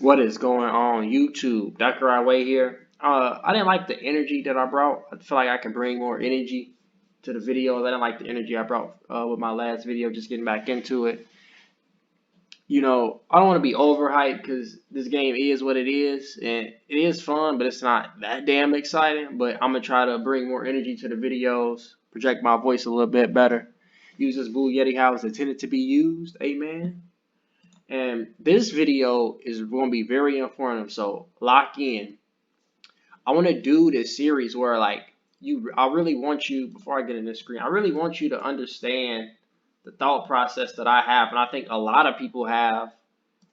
What is going on YouTube? Dr. Way here. I didn't like the energy that I brought. I feel like I can bring more energy to the video. I didn't like the energy I brought with my last video, just getting back into it. I don't want to be overhyped because this game is what it is, and it is fun, but it's not that damn exciting. But I'm going to try to bring more energy to the videos, project my voice a little bit better, use this Blue Yeti how it's intended to be used. Amen. And this video is going to be very informative, so lock in. I want to do this series where I really want you, before I get in this screen, I really want you to understand the thought process that I have, and I think a lot of people have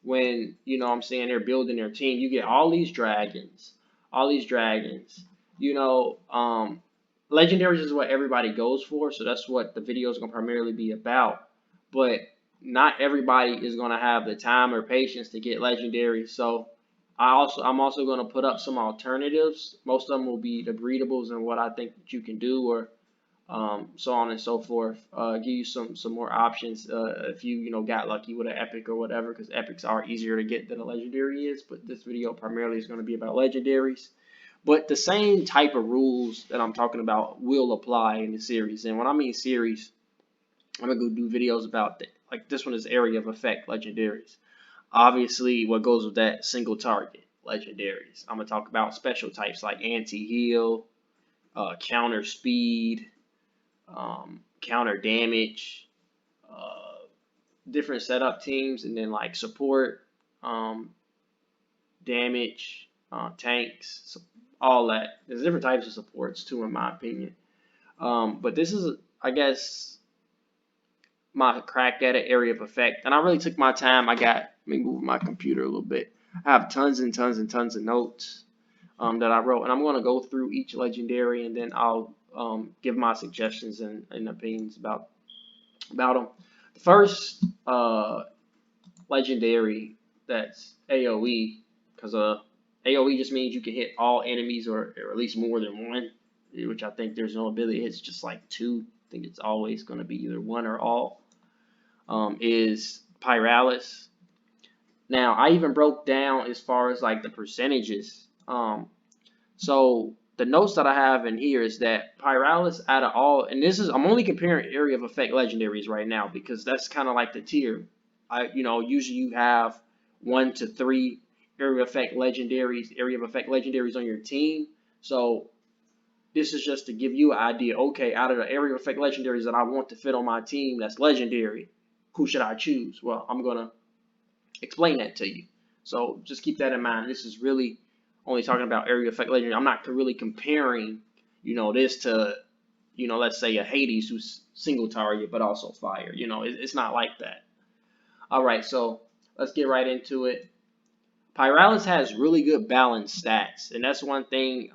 when, what I'm saying, they're building their team. You get all these dragons, legendaries is what everybody goes for, so that's what the video is going to primarily be about. But not everybody is going to have the time or patience to get legendary. So I'm also going to put up some alternatives. Most of them will be the breedables and what I think that you can do, or so on and so forth. Give you some more options if you got lucky with an epic or whatever, because epics are easier to get than a legendary is. But this video primarily is going to be about legendaries. But the same type of rules that I'm talking about will apply in the series. And when I mean series, I'm gonna go do videos about that. Like this one is area of effect legendaries. Obviously, what goes with that, single target legendaries. I'm gonna talk about special types like anti-heal, counter speed, counter damage, different setup teams, and then like support, damage, tanks, all that. There's different types of supports too, in my opinion. But this is, I guess, my crack at it, area of effect. And I really took my time. Let me move my computer a little bit. I have tons and tons and tons of notes that I wrote. And I'm going to go through each legendary, and then I'll give my suggestions and opinions about them. The first legendary that's AoE, because AoE just means you can hit all enemies or at least more than one, which I think there's no ability. It's just like two. I think it's always going to be either one or all. Is Pyralus. Now, I even broke down as far as like the percentages. So the notes that I have in here is that Pyralus out of all, and I'm only comparing area of effect legendaries right now because that's kind of like the tier. Usually you have 1 to 3 area of effect legendaries on your team. So this is just to give you an idea. Okay, out of the area of effect legendaries that I want to fit on my team that's legendary, who should I choose? Well, I'm gonna explain that to you. So just keep that in mind. This is really only talking about area effect legendary. I'm not really comparing, this to, let's say a Hades who's single target but also fire. It's not like that. All right, so let's get right into it. Pyralus has really good balanced stats, and that's one thing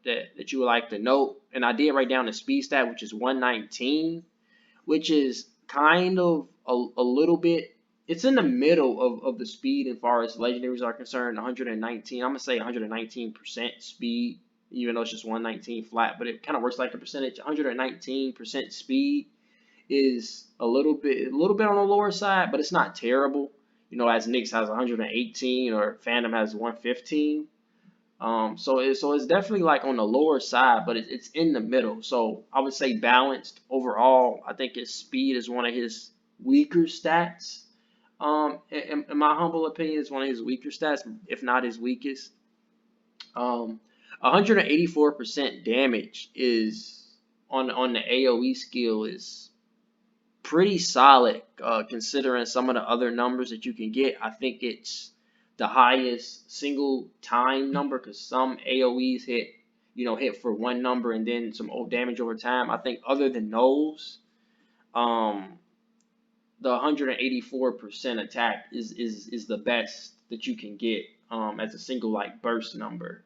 that you would like to note. And I did write down the speed stat, which is 119, which is kind of a little bit, it's in the middle of the speed as far as legendaries are concerned. 119, I'm gonna say 119% speed, even though it's just 119 flat, but it kind of works like a percentage. 119% speed is a little bit on the lower side, but it's not terrible. As Nyx has 118 or Phantom has 115. So it's definitely like on the lower side, but it's in the middle. So I would say balanced overall. I think his speed is one of his weaker stats. In my humble opinion, it's one of his weaker stats, if not his weakest. 184% damage is on the AoE skill is pretty solid, considering some of the other numbers that you can get. I think it's the highest single time number, because some AoEs hit for one number and then some damage over time. I think other than those, the 184% attack is the best that you can get as a single like burst number.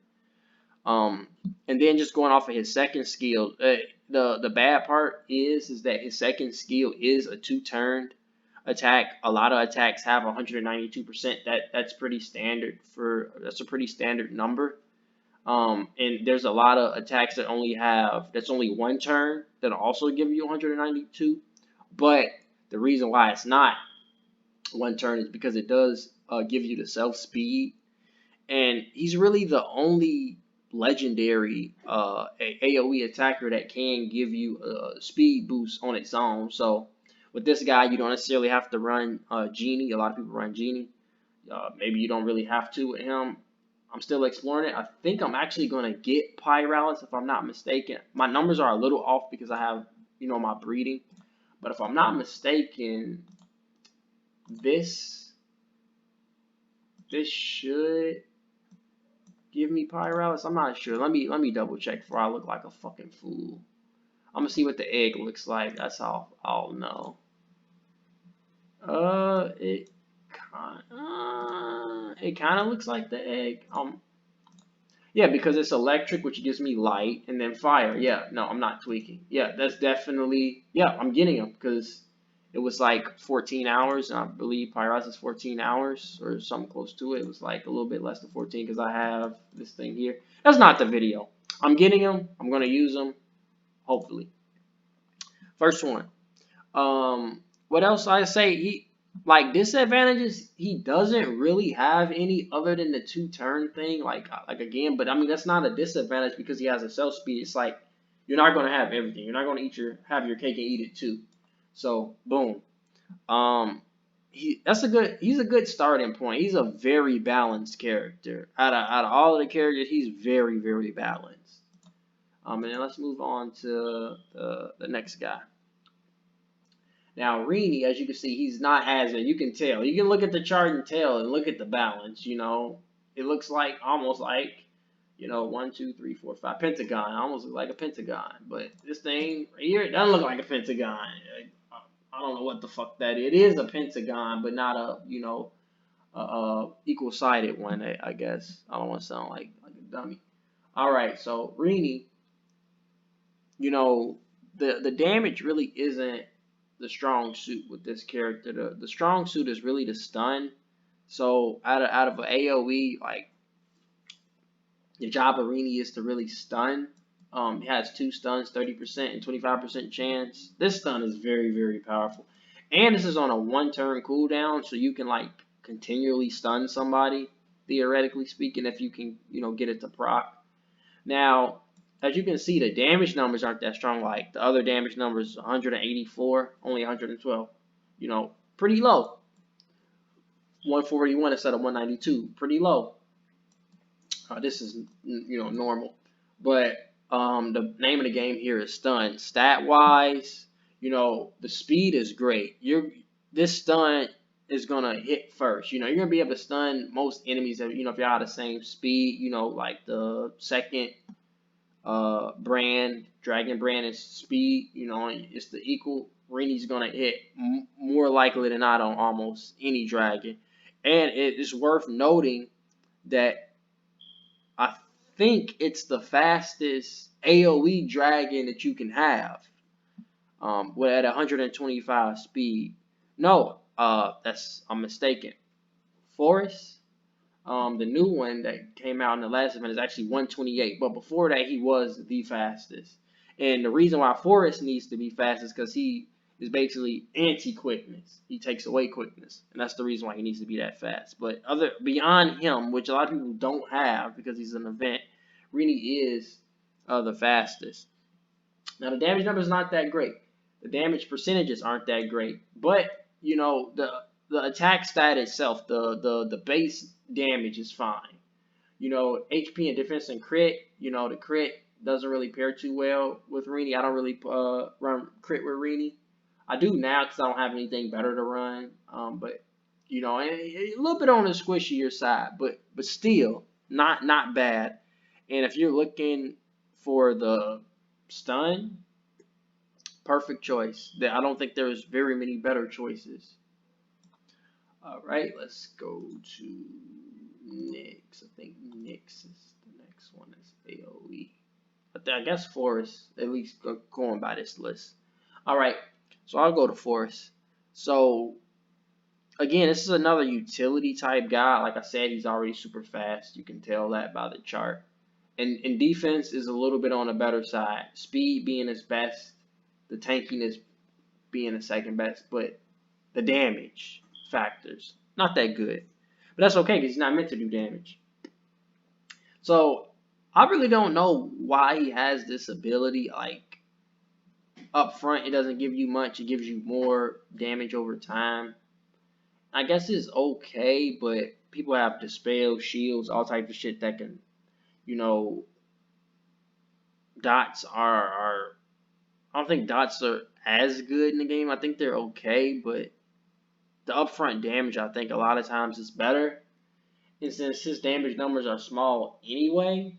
And then just going off of his second skill, the bad part is that his second skill is a 2-turned attack. A lot of attacks have 192%. That's pretty standard that's a pretty standard number. And there's a lot of attacks that's only 1 turn that'll also give you 192. But the reason why it's not 1 turn is because it does give you the self speed. and he's really the only legendary AoE attacker that can give you a speed boost on its own. So with this guy, you don't necessarily have to run Genie. A lot of people run Genie. Maybe you don't really have to with him. I'm still exploring it. I think I'm actually going to get Pyralus if I'm not mistaken. My numbers are a little off because I have, my breeding. But if I'm not mistaken, this should give me Pyralus. I'm not sure. Let me double check before I look like a fucking fool. I'm gonna see what the egg looks like. That's all I'll know. It kind of looks like the egg. Yeah, because it's electric, which gives me light, and then fire. Yeah, no, I'm not tweaking. Yeah, that's definitely, yeah, I'm getting them because it was like 14 hours, and I believe Pyralus is 14 hours or something close to it. It was like a little bit less than 14 because I have this thing here. That's not the video. I'm getting them. I'm going to use them, hopefully. First one. What else I say? Like disadvantages, he doesn't really have any other than the 2-turn thing, like again. But I mean, that's not a disadvantage because he has a self speed. It's like you're not gonna have everything. You're not gonna have your cake and eat it too. So boom. He's a good starting point. He's a very balanced character. Out of all of the characters, he's very, very balanced. And then let's move on to the next guy. Now, Rini, as you can see, he's not as you can tell. You can look at the chart and tell and look at the balance, It looks like, almost like, 1, 2, 3, 4, 5, pentagon. Almost look like a pentagon. But this thing right here, it doesn't look like a pentagon. I don't know what the fuck that is. It is a pentagon, but not a equal-sided one, I guess. I don't want to sound like a dummy. All right, so Rini, the damage really isn't the strong suit with this character. The strong suit is really the stun. So out of an AoE, like the job of Rini is to really stun. He has 2 stuns, 30% and 25% chance. This stun is very, very powerful. And this is on a 1-turn cooldown, so you can like continually stun somebody, theoretically speaking, if you can, get it to proc. Now, as you can see, the damage numbers aren't that strong. Like the other damage numbers, 184, only 112. Pretty low. 141 instead of 192, pretty low. This is normal, but the name of the game here is stun. Stat wise, the speed is great. This stun is gonna hit first. You're gonna be able to stun most enemies. If you're out the same speed. Like the second dragon brand is speed. It's the equal. Rini's gonna hit more likely than not on almost any dragon, and it is worth noting that I think it's the fastest AoE dragon that you can have. At 125 speed. No, I'm mistaken. Forest, the new one that came out in the last event is actually 128. But before that, he was the fastest. And the reason why Forest needs to be fast is because he is basically anti-quickness. He takes away quickness, and that's the reason why he needs to be that fast. But beyond him, which a lot of people don't have because he's an event, Rini is the fastest. Now the damage number is not that great. The damage percentages aren't that great, but the attack stat itself, the base damage is fine. HP and defense and crit. The crit doesn't really pair too well with Rini. I don't really run crit with Rini. I do now because I don't have anything better to run. But a little bit on the squishier side, but still not bad. And if you're looking for the stun, perfect choice. I don't think there's very many better choices. All right, let's go to Nyx. I think Nyx is the next one. Is AoE. I guess Forest, at least going by this list. All right, so I'll go to Forest. So again, this is another utility type guy. Like I said, he's already super fast. You can tell that by the chart. And defense is a little bit on the better side. Speed being his best, the tankiness being the second best, but the damage factors not that good. But that's okay because he's not meant to do damage. So I really don't know why he has this ability. Like up front, it doesn't give you much. It gives you more damage over time. I guess it's okay, but people have dispel shields, all types of shit that can, you know, dots are. I don't think dots are as good in the game. I think they're okay, but the upfront damage I think a lot of times is better. And since his damage numbers are small anyway,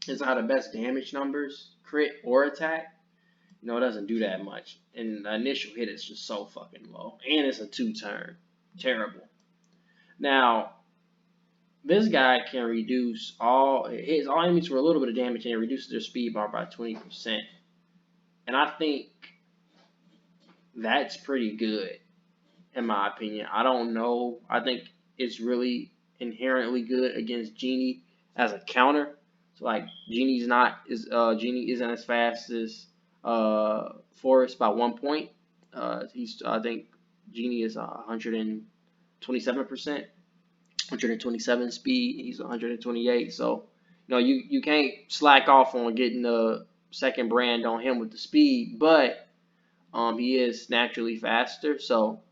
it's not the best damage numbers, crit or attack. You know, it doesn't do that much. And the initial hit is just so fucking low. And it's a 2-turn. Terrible. Now, this guy can reduce all enemies for a little bit of damage and it reduces their speed bar by 20%. And I think that's pretty good, in my opinion. I don't know. I think it's really inherently good against Genie as a counter. So like Genie isn't as fast as Forest by 1 point. I think Genie is 127%, 127 speed. He's 128. So you can't slack off on getting the second brand on him with the speed, but he is naturally faster. So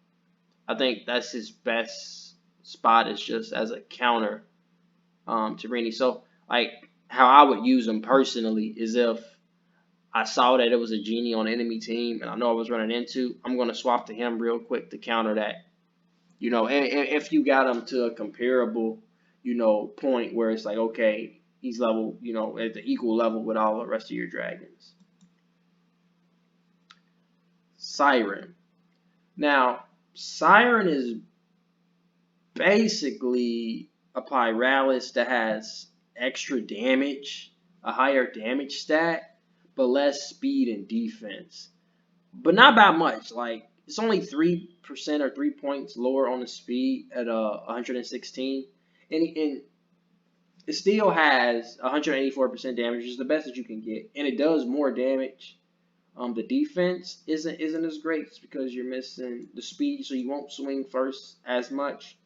I think that's his best spot is just as a counter to Rini. So like how I would use him personally is if I saw that it was a Genie on the enemy team and I know I was running into, I'm going to swap to him real quick to counter that. If you got him to a comparable, point where it's like, okay, he's level, at the equal level with all the rest of your dragons. Siren. Now, Siren is basically a Pyralus that has extra damage, a higher damage stat, but less speed and defense. But not by much. Like, it's only 3% or 3 points lower on the speed at 116. And it still has 184% damage, which is the best that you can get. And it does more damage. The defense isn't as great. It's because you're missing the speed, so you won't swing first as much.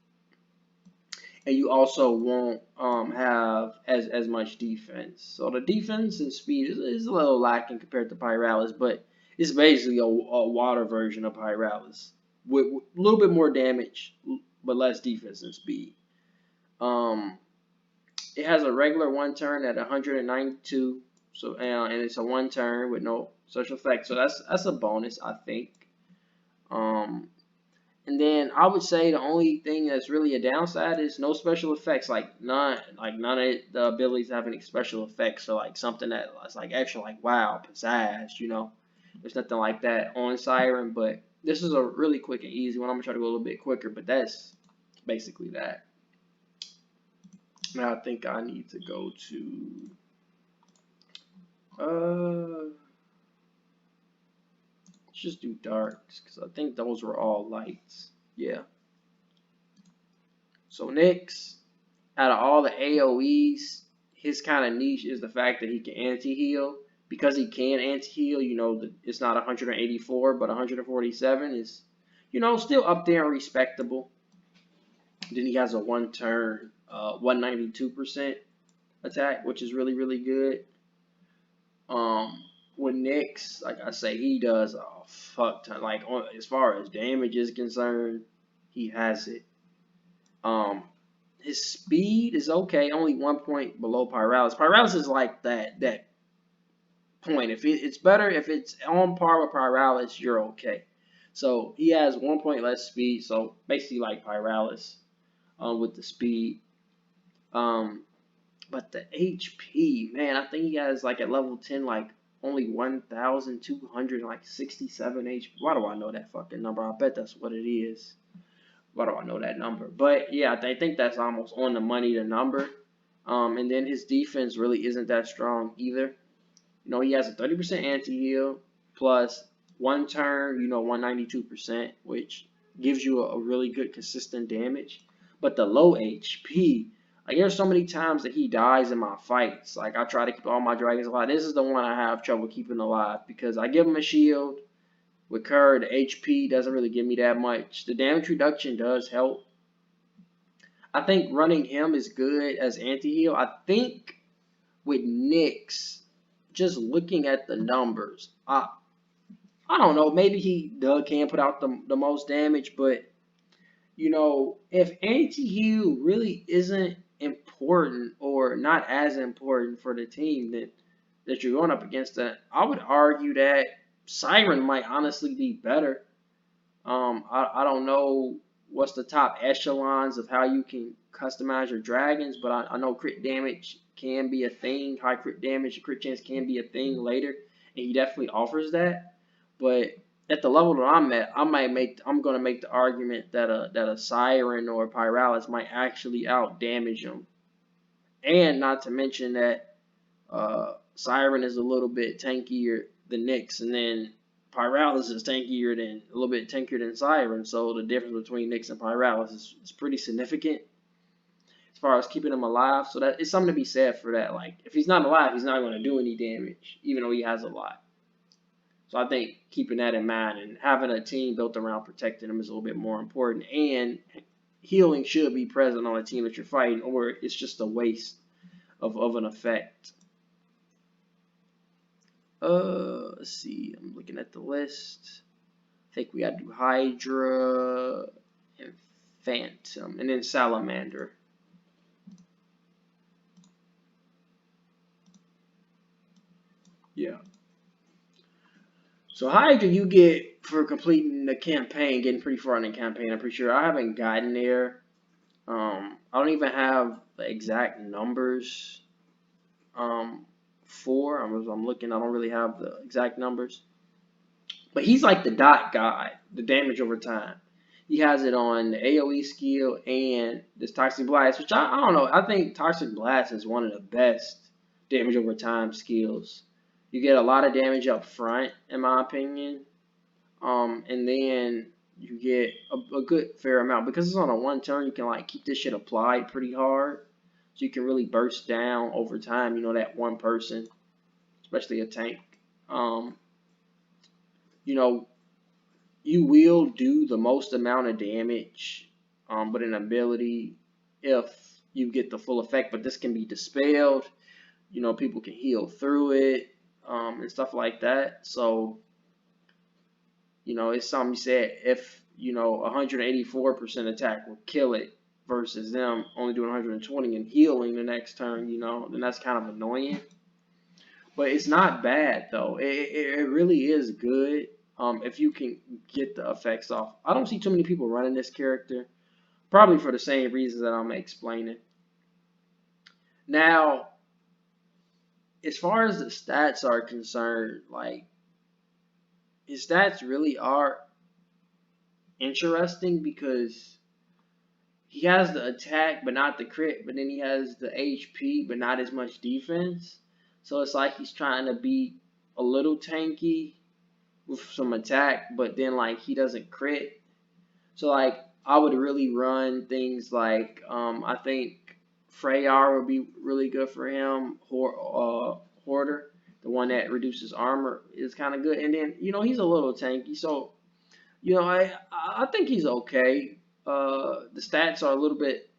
And you also won't have as much defense. So the defense and speed is a little lacking compared to Pyralus, but it's basically a water version of Pyralus with a little bit more damage, but less defense and speed. It has a regular 1 turn at 192, so and it's a 1 turn with no special effect. So that's a bonus, I think. And then I would say the only thing that's really a downside is no special effects. None of the abilities have any special effects. So like something that's like extra, like wow, pizzazz. There's nothing like that on Siren. But this is a really quick and easy one. I'm gonna try to go a little bit quicker, but that's basically that. Now I think I need to go to let's just do darks because I think those were all lights. Yeah. So Nyx, out of all the AoEs, his kind of niche is the fact that he can anti-heal. Because he can anti-heal, it's not 184, but 147 is, still up there and respectable. Then he has a 1-turn, 192% attack, which is really, really good. With Nyx, like I say, he does a fuck ton. Like as far as damage is concerned, he has it. His speed is okay, only 1 point below Pyralus. Pyralus is like that point. If it's better, if it's on par with Pyralus, you're okay. So he has 1 point less speed, so basically like Pyralus with the speed. But the HP, man, I think he has like at level 10, like only 1,267 HP. Why do I know that fucking number? I bet that's what it is. Why do I know that number? But yeah, I think that's almost on the money, the number. And then his defense really isn't that strong either. He has a 30% anti-heal plus 1 turn, 192%, which gives you a really good consistent damage. But the low HP, like there's so many times that he dies in my fights. Like I try to keep all my dragons alive. This is the one I have trouble keeping alive because I give him a shield. With Kerr, the HP doesn't really give me that much. The damage reduction does help. I think running him is good as anti-heal. I think with Nyx, just looking at the numbers, I don't know. Maybe he can put out the most damage, but if anti-heal really isn't important or not as important for the team that you're going up against, that I would argue that Siren might honestly be better. I don't know what's the top echelons of how you can customize your dragons, but I know crit damage can be a thing. High crit damage, crit chance can be a thing later, and he definitely offers that. But at the level that I'm at, I'm gonna make the argument that a Siren or a Pyralus might actually out damage him, and not to mention that Siren is a little bit tankier than Nyx, and then Pyralus is tankier than a little bit tankier than Siren. So the difference between Nyx and Pyralus is pretty significant as far as keeping him alive. So that it's something to be said for that. Like if he's not alive, he's not going to do any damage, even though he has a lot. So I think keeping that in mind and having a team built around protecting him is a little bit more important. And healing should be present on a team that you're fighting, or it's just a waste of an effect. Let's see. I'm looking at the list. I think we got to do Hydra and Phantom, and then Salamander. Yeah. So Hydra you get for completing the campaign, getting pretty far in the campaign. I'm pretty sure I haven't gotten there. I don't even have the exact numbers. I'm looking. I don't really have the exact numbers. But he's like the dot guy, the damage over time. He has it on the AoE skill and this Toxic Blast, which I don't know. I think Toxic Blast is one of the best damage over time skills. You get a lot of damage up front, in my opinion. And then you get a good fair amount. Because it's on a one turn, you can like keep this shit applied pretty hard. So you can really burst down over time, that one person, especially a tank. You will do the most amount of damage with an ability if you get the full effect, but this can be dispelled. People can heal through it and stuff like that. So, it's something you said if, 184% attack will kill it versus them only doing 120 and healing the next turn, then that's kind of annoying. But it's not bad, though. It really is good. If you can get the effects off. I don't see too many people running this character, probably for the same reasons that I'm explaining. Now, as far as the stats are concerned, like, his stats really are interesting because he has the attack but not the crit, but then he has the HP but not as much defense. So it's like he's trying to be a little tanky with some attack, but then like he doesn't crit. So like I would really run things like I think Freyar would be really good for him. Hoarder, the one that reduces armor, is kind of good. And then he's a little tanky, so I think he's okay. The stats are a little bit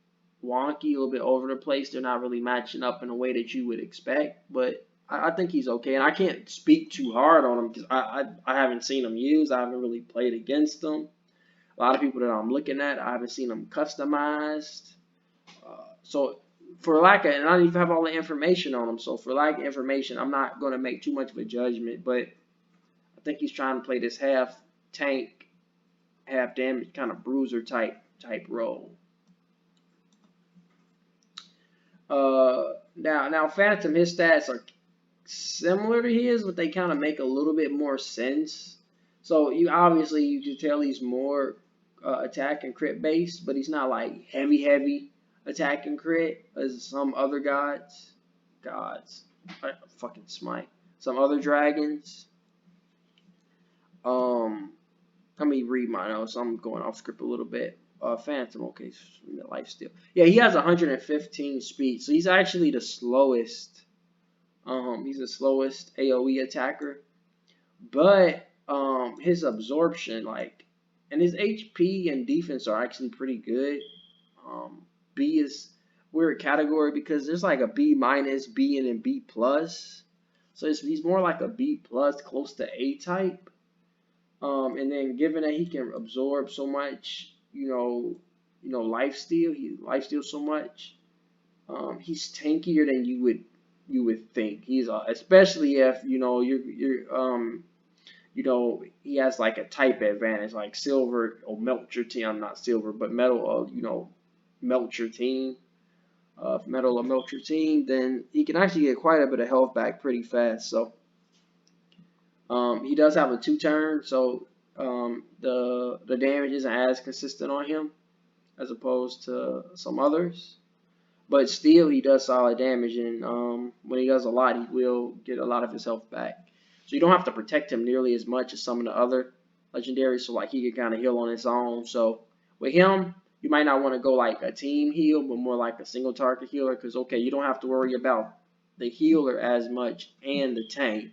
wonky, a little bit over the place. They're not really matching up in a way that you would expect, but I think he's okay. And I can't speak too hard on him because I haven't seen him used. I haven't really played against him. A lot of people that I'm looking at, I haven't seen them customized. So for lack of, and I don't even have all the information on him. So for lack of information, I'm not going to make too much of a judgment. But I think he's trying to play this half tank, half damage kind of bruiser type role. Now Phantom, his stats are similar to his, but they kind of make a little bit more sense. So you can tell he's more attack and crit based, but he's not like heavy attack and crit as some other gods. Fucking smite. Some other dragons. Let me read my notes. I'm going off script a little bit. Phantom, okay, lifesteal. Yeah, he has 115 speed, so he's actually the slowest. He's the slowest AoE attacker, but his absorption, and his HP and defense are actually pretty good. B is weird category because there's like a B minus, B, and then B plus. So he's more like a B plus, close to A type. And then given that he can absorb so much, lifesteal, he lifesteal so much. He's tankier than you would think. He's especially if he has like a type advantage, like silver or melt your team. I'm not silver, but metal. Melt your team. If metal will melt your team, then he can actually get quite a bit of health back pretty fast. So he does have a 2-turn, so the damage isn't as consistent on him as opposed to some others. But still, he does solid damage, and when he does a lot, he will get a lot of his health back. So you don't have to protect him nearly as much as some of the other legendaries, so like he can kind of heal on his own. So with him, you might not want to go like a team heal, but more like a single target healer, because okay, you don't have to worry about the healer as much and the tank.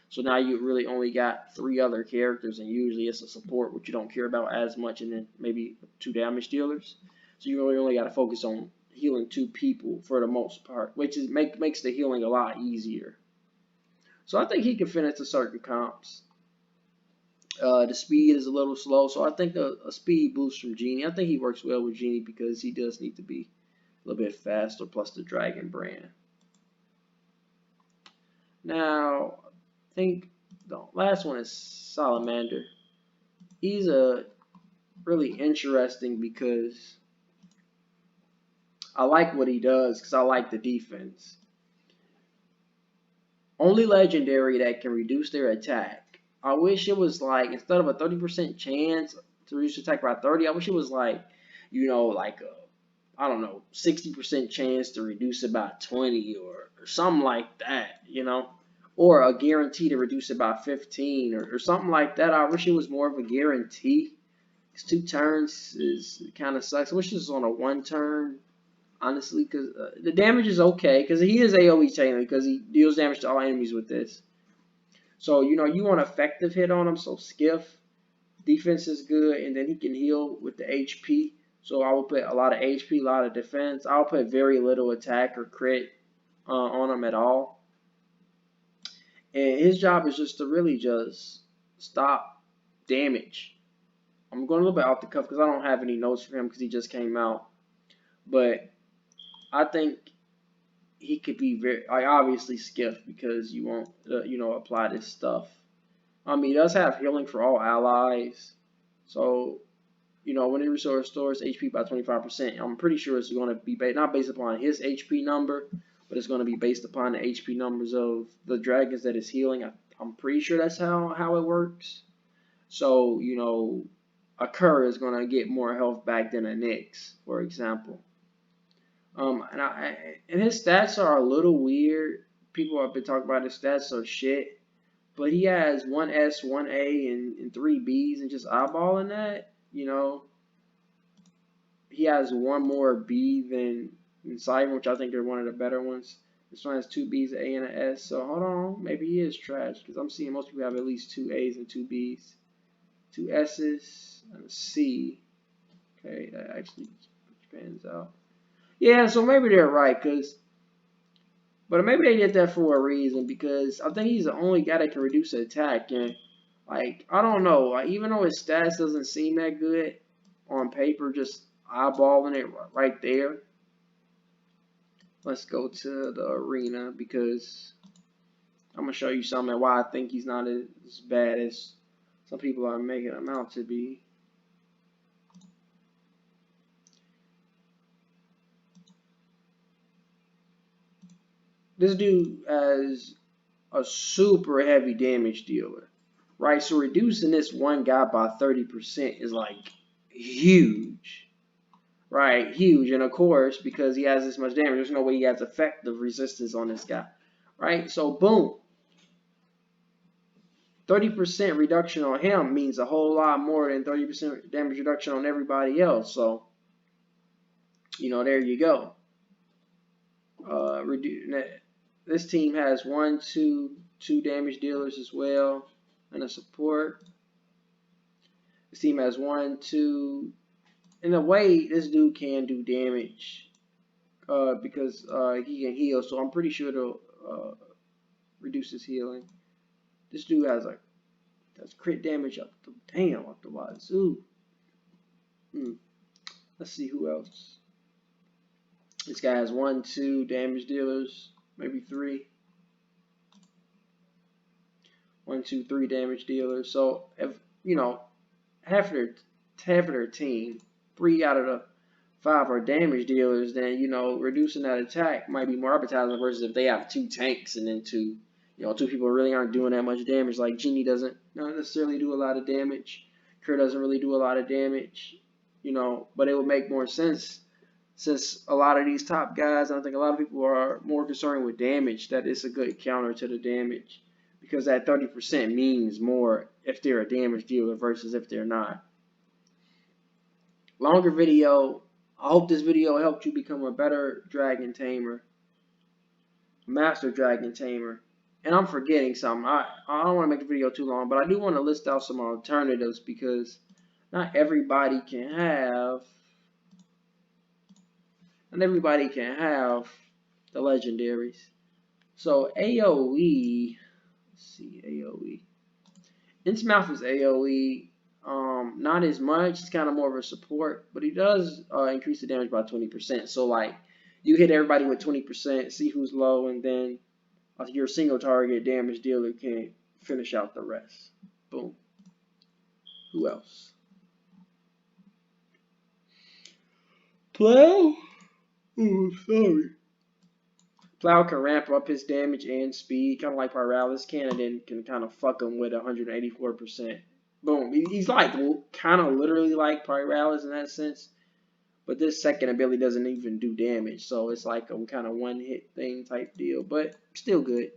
So now you really only got 3 other characters, and usually it's a support, which you don't care about as much, and then maybe 2 damage dealers. So you really only got to focus on healing 2 people for the most part, which makes the healing a lot easier. So I think he can finish the certain comps. The speed is a little slow, so I think a speed boost from Genie. I think he works well with Genie because he does need to be a little bit faster, plus the Dragon brand. Now, I think the last one is Salamander. He's really interesting because I like what he does because I like the defense. Only legendary that can reduce their attack. I wish it was like, instead of a 30% chance to reduce attack by 30, I wish it was like, like a, I don't know, 60% chance to reduce it by 20 or something like that, or a guarantee to reduce it by 15 or something like that. I wish it was more of a guarantee. 2 turns kind of sucks. I wish it was on a 1 turn. Honestly, because the damage is okay, because he is AoE chain, because he deals damage to all enemies with this. So, you want effective hit on him, so skiff. Defense is good, and then he can heal with the HP. So I will put a lot of HP, a lot of defense. I'll put very little attack or crit on him at all. And his job is just to really just stop damage. I'm going a little bit off the cuff because I don't have any notes for him because he just came out. But I think he could be obviously skiff because you won't, apply this stuff. He does have healing for all allies. So, when he restores HP by 25%, I'm pretty sure it's going to be not based upon his HP number, but it's going to be based upon the HP numbers of the dragons that is healing. I'm pretty sure that's how it works. So, a Kerr is going to get more health back than a Nyx, for example. And his stats are a little weird. People have been talking about his stats are shit. But he has 1 S, 1 A, and 3 Bs, and just eyeballing that, he has 1 more B than Siren, which I think are one of the better ones. This one has 2 Bs, an A, and an S. So hold on, maybe he is trash because I'm seeing most people have at least 2 A's and 2 Bs, 2 S's, and a C. Okay, that actually pans out. Yeah, so maybe they're right, but maybe they did that for a reason, because I think he's the only guy that can reduce the attack, and I don't know, even though his stats doesn't seem that good on paper, just eyeballing it right there. Let's go to the arena, because I'm gonna show you something why I think he's not as bad as some people are making him out to be. This dude has a super heavy damage dealer, right? So reducing this one guy by 30% is like huge, right? Huge. And of course, because he has this much damage, there's no way he has effective resistance on this guy, right? So boom, 30% reduction on him means a whole lot more than 30% damage reduction on everybody else. So, there you go. This team has 1, 2 damage dealers as well, and a support. This team has 1, 2. In a way, this dude can do damage because he can heal. So I'm pretty sure it'll reduce his healing. This dude has like that's crit damage up the wazoo. Let's see who else. This guy has 1, 2 damage dealers, maybe 3. 1, 2, 3 damage dealers. So if half of their team, 3 out of the 5 are damage dealers, then reducing that attack might be more appetizing versus if they have 2 tanks and then 2 people really aren't doing that much damage. Like Rini doesn't not necessarily do a lot of damage. Kurt doesn't really do a lot of damage. But it would make more sense since a lot of these top guys, I think a lot of people are more concerned with damage, that it's a good counter to the damage. Because that 30% means more if they're a damage dealer versus if they're not. Longer video. I hope this video helped you become a better dragon tamer. Master dragon tamer. And I'm forgetting something. I don't want to make the video too long, but I do want to list out some alternatives because not everybody can have the legendaries. So AoE, let's see, AoE. Innsmouth is AoE, not as much. It's kind of more of a support, but he does increase the damage by 20%. So like, you hit everybody with 20%, see who's low, and then your single target damage dealer can finish out the rest. Boom. Who else? Plow? Oh, sorry. Plow can ramp up his damage and speed, kind of like Pyralus can, and then can kind of fuck him with 184%. Boom. He's like kind of literally like Pyralus in that sense, but this second ability doesn't even do damage, so it's like a kind of one-hit thing type deal, but still good.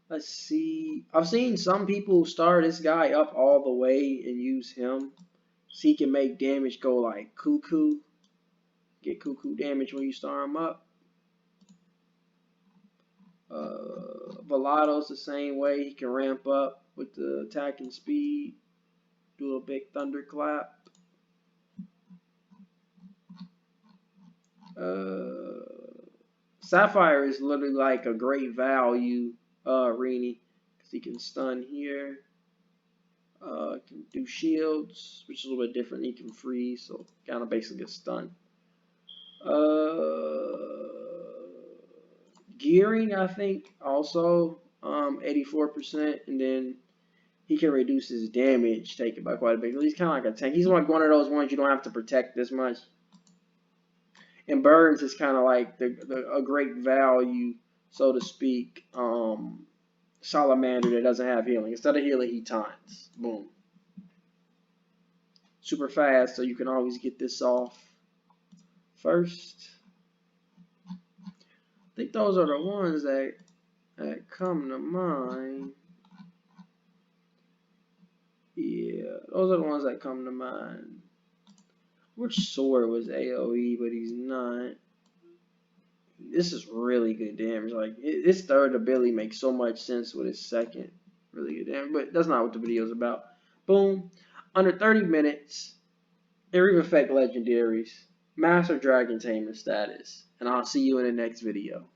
Let's see. I've seen some people star this guy up all the way and use him, so he can make damage go like cuckoo. Get cuckoo damage when you star him up. Velado's the same way. He can ramp up with the attack and speed. Do a big thunderclap. Sapphire is literally like a great value Rini, because he can stun here. Can do shields, which is a little bit different. He can freeze, so kind of basically a stun. Gearing, I think, also 84%, and then he can reduce his damage taken by quite a bit. He's kind of like a tank. He's like one of those ones you don't have to protect this much. And Burns is kind of like a great value, so to speak. Salamander that doesn't have healing. Instead of healing, he taunts. Boom. Super fast, so you can always get this off first. I think those are the ones that come to mind. Yeah, those are the ones that come to mind. Which sword was AoE, but he's not. This is really good damage. Like, his third ability makes so much sense with his second. Really good damage, but that's not what the video is about. Boom. Under 30 minutes, Area of Effect Legendaries, Master Dragon Tamer status, and I'll see you in the next video.